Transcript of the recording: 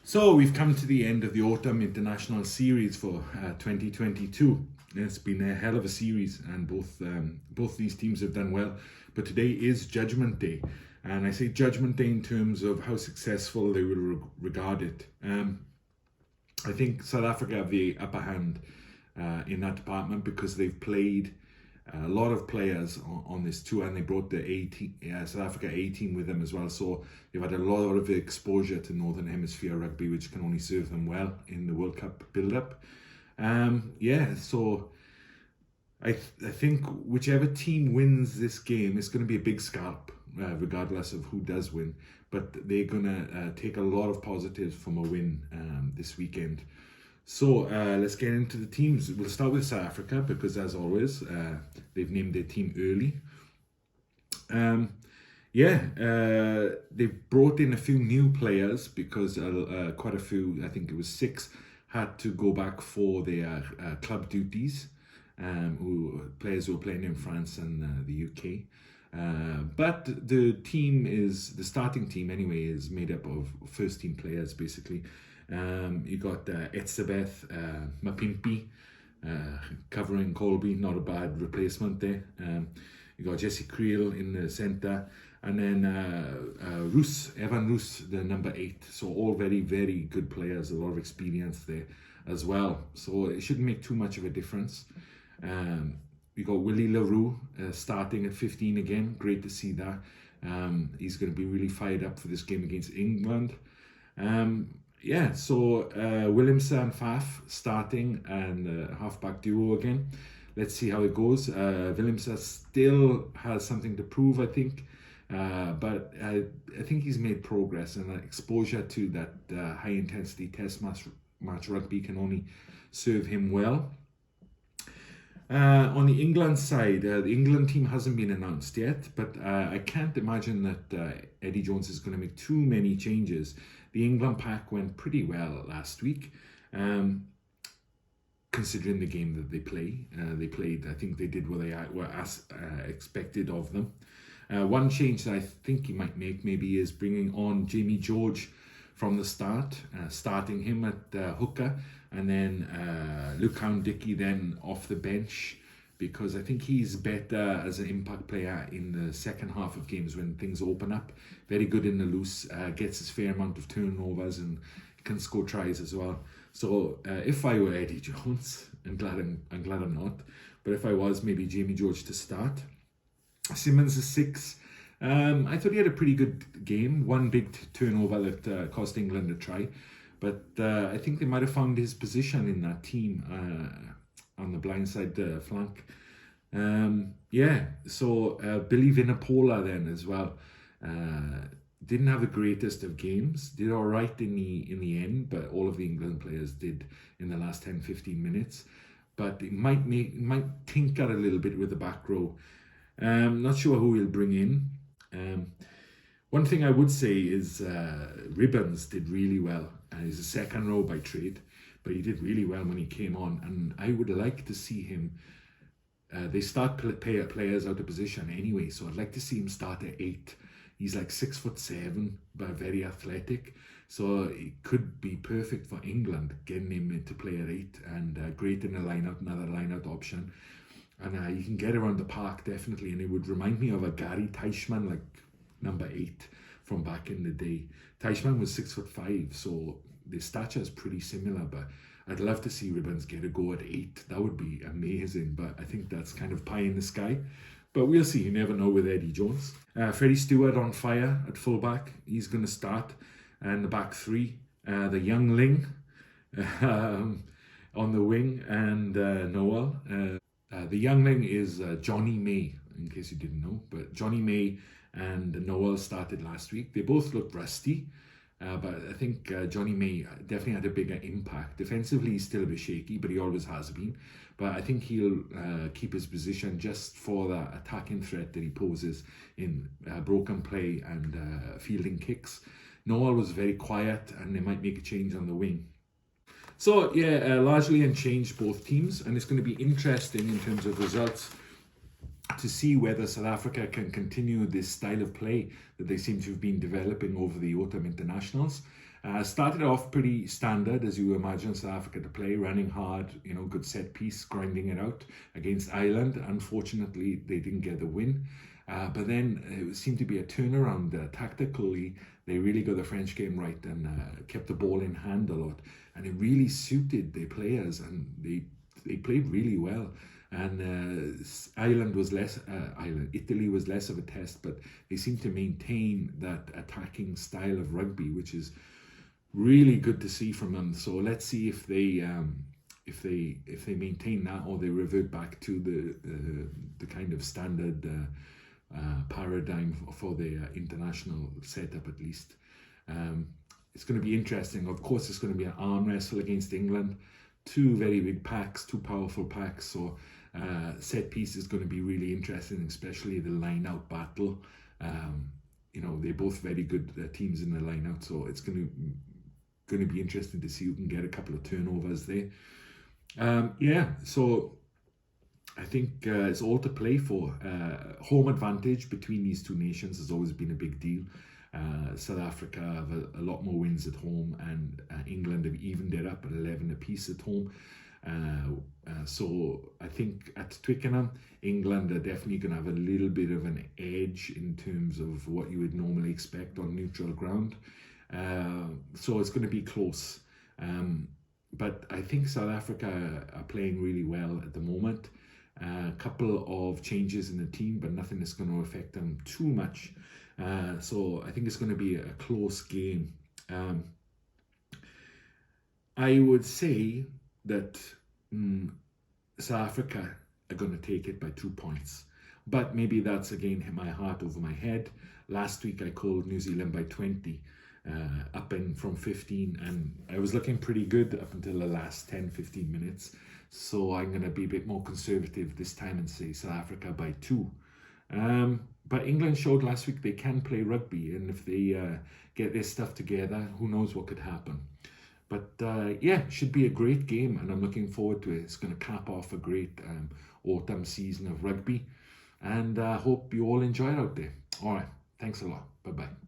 So we've come to the end of the Autumn International Series for 2022. It's been a hell of a series, and both these teams have done well. But today is Judgment Day, and I say Judgment Day in terms of how successful they will regard it. I think South Africa have the upper hand in that department because they've played a lot of players on this tour, and they brought the South Africa A team with them as well. So they've had a lot of exposure to Northern Hemisphere rugby, which can only serve them well in the World Cup build-up. So I think whichever team wins this game, it's going to be a big scalp, regardless of who does win. But they're going to take a lot of positives from a win this weekend. So let's get into the teams. We'll start with South Africa because, as always, they've named their team early. They've brought in a few new players because quite a few, I think it was 6, had to go back for their club duties, players who are playing in France and the UK. But the starting team anyway, is made up of first-team players, basically. You got Etzebeth Mapimpi covering Colby, not a bad replacement there. You got Jesse Creel in the centre, and then Evan Roos, the number 8. So all very, very good players, a lot of experience there as well. So it shouldn't make too much of a difference. We got Willie LaRue starting at 15 again. Great to see that. He's going to be really fired up for this game against England. Willemse and Faf starting, and halfback duo again. Let's see how it goes. Willemse still has something to prove, I think, but I think he's made progress, and exposure to that high-intensity test match rugby can only serve him well. On the England side, the England team hasn't been announced yet, but I can't imagine that Eddie Jones is going to make too many changes. The England pack went pretty well last week, considering the game that they played. I think they did what they were expected of them. One change that I think he might make maybe is bringing on Jamie George from the start, starting him at hooker, and then Luke Cowan-Dickie then off the bench, because I think he's better as an impact player in the second half of games when things open up. Very good in the loose, gets his fair amount of turnovers, and can score tries as well. So if I were Eddie Jones, I'm glad I'm not, but if I was, maybe Jamie George to start. Simmons is 6. I thought he had a pretty good game. One big turnover that cost England a try, but I think they might have found his position in that team on the blindside flank. Billy Vinapola then as well. Didn't have the greatest of games. Did all right in the end, but all of the England players did in the last 10-15 minutes. But it might tinker a little bit with the back row. Not sure who he'll bring in. One thing I would say is Ribbons did really well. He's a second row by trade, but he did really well when he came on, and I would like to see him. They start players out of position anyway, so I'd like to see him start at 8. He's like 6'7", but very athletic, so it could be perfect for England, getting him into play at 8, and great in the lineup, another lineout option. And you can get around the park, definitely, and it would remind me of a Gary Teichmann, like number 8 from back in the day. Teichmann was 6'5", so the stature is pretty similar, but I'd love to see Ribbons get a go at 8. That would be amazing, but I think that's kind of pie in the sky. But we'll see, you never know with Eddie Jones. Freddie Stewart on fire at fullback. He's going to start. And the back 3, the youngling on the wing, and Noel. The youngling is Johnny May, in case you didn't know. But Johnny May and Noel started last week. They both looked rusty, but I think Johnny May definitely had a bigger impact. Defensively, he's still a bit shaky, but he always has been. But I think he'll keep his position just for the attacking threat that he poses in broken play and fielding kicks. Noel was very quiet, and they might make a change on the wing. So largely unchanged both teams, and it's going to be interesting in terms of results to see whether South Africa can continue this style of play that they seem to have been developing over the autumn internationals. Started off pretty standard, as you imagine South Africa to play, running hard, good set piece, grinding it out against Ireland. Unfortunately, they didn't get the win. But then it seemed to be a turnaround tactically. They really got the French game right and kept the ball in hand a lot. And it really suited their players, and they played really well. And Italy was less of a test, but they seem to maintain that attacking style of rugby, which is really good to see from them. So let's see if they maintain that, or they revert back to the kind of standard paradigm for the international setup, at least. It's going to be interesting. Of course, it's going to be an arm wrestle against England. Two very big packs, two powerful packs. So set piece is going to be really interesting, especially the line-out battle. They're both very good teams in the line-out, so it's going to be interesting to see who can get a couple of turnovers there. So I think it's all to play for. Home advantage between these two nations has always been a big deal. South Africa have a lot more wins at home, and England have evened it up at 11 apiece at home. So I think at Twickenham, England are definitely going to have a little bit of an edge in terms of what you would normally expect on neutral ground. So it's going to be close. But I think South Africa are playing really well at the moment. A couple of changes in the team, but nothing that's going to affect them too much. So I think it's going to be a close game. I would say that South Africa are going to take it by 2 points. But maybe that's, again, my heart over my head. Last week I called New Zealand by 20, up and from 15. And I was looking pretty good up until the last 10-15 minutes. So I'm going to be a bit more conservative this time and say South Africa by 2. But England showed last week they can play rugby, and if they get their stuff together, who knows what could happen. But should be a great game, and I'm looking forward to it. It's going to cap off a great autumn season of rugby, and I hope you all enjoy it out there. All right, thanks a lot. Bye-bye.